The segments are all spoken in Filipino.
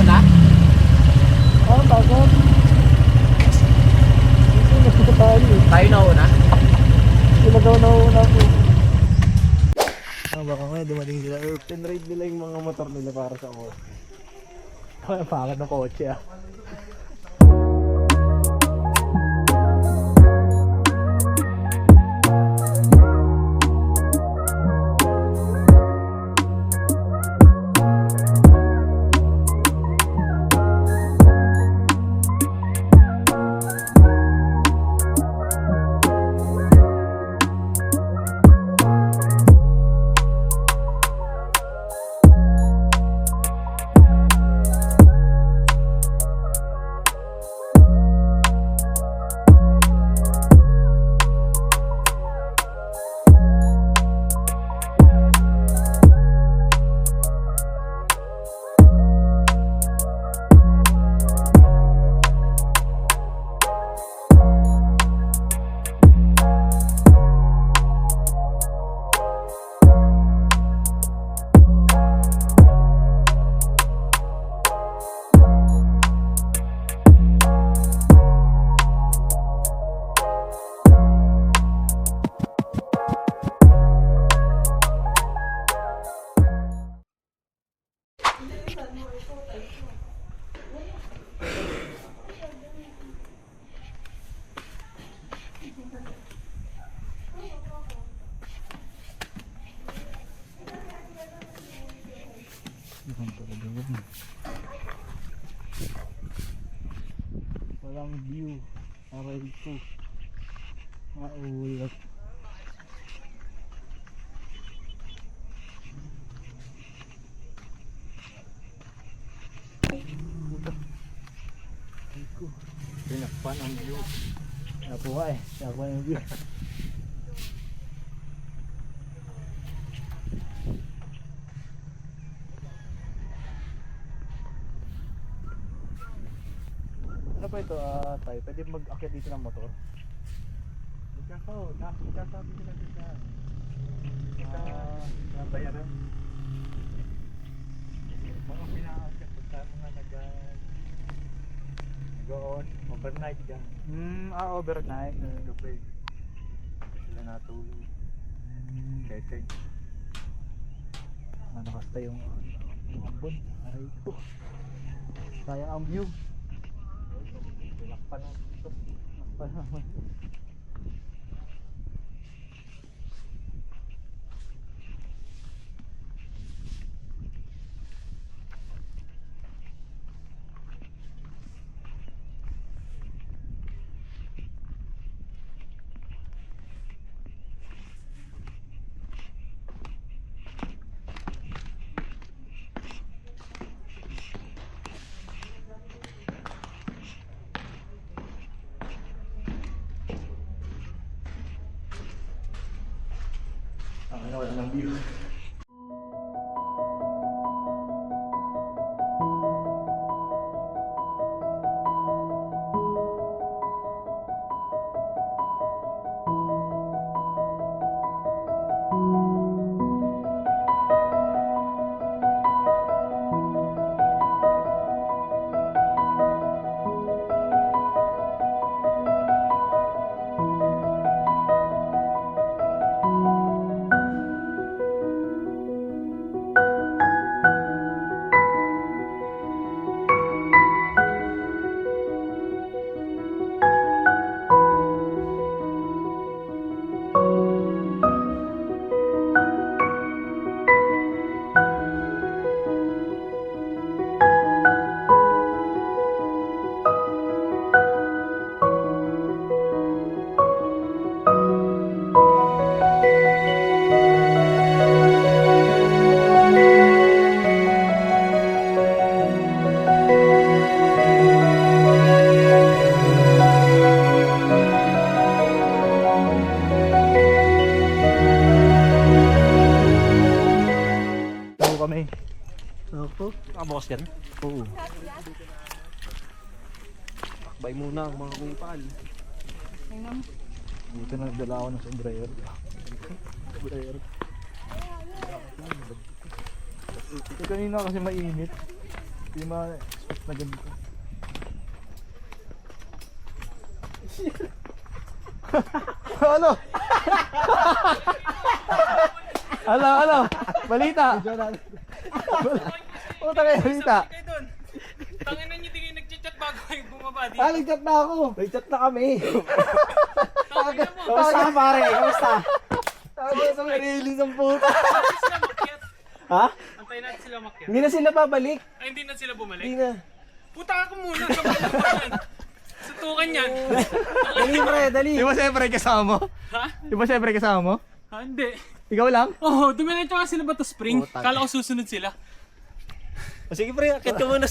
una? Oo, bakit? Hindi na tayo. Tayo na una? Sila daw nauna po. Baka nga dumating sila. Airplane ride nila yung mga motor nila para sa oras. Pangat ng kotse ah. Walang view. Aray ko. Maulat. Aray ko. Pinakpan ang view. Nakuha eh. Nakuha yung view. Ano po ito tayo? Pwede mag-akit dito ng motor? Nakasabi sila dito. Nabayaran. Mga pinakakat pagka mga nag-on overnight ka. Overnight. Gabi. Sila natulog. Kekeng. Nakasta yung ambon. Aray ko. Sayang ang view. Pinakpan ang dito. Wala ng view. Kami. Ako? Nakabukas yan? Oo. Bay muna ang mga kupal. Buti na nagdala ako ng sombrero. Sombrero. Ito kanina kasi mainit. Yung mga expect na ganito. Ano? Ano? Balita! Puta kayo, balita! Tanginan niyo, di kayo nag-chat bago kayo bumaba dito. Nag-chat na ako! Nag-chat na kami! Tanginan mo. Kamusta ka pare? Kamusta? Tago sa release ng puta! Antayin sila makyat. Ha? Antayin natin sila makyat. Hindi na sila babalik! Ay, hindi na sila bumalik. Hindi na! Puta ka muna. Sabay mo yan. Sutukan yan. Dali pre, dali! Di ba siyempre kasama mo? Ha? Di ba siyempre kasama mo? Ha? Hindi. Ikaw lang? Oo, dumiretso nga sila ba to spring? Puta. Kala ko susunod sila. Sige pre, akit ka muna.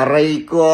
Aray ko!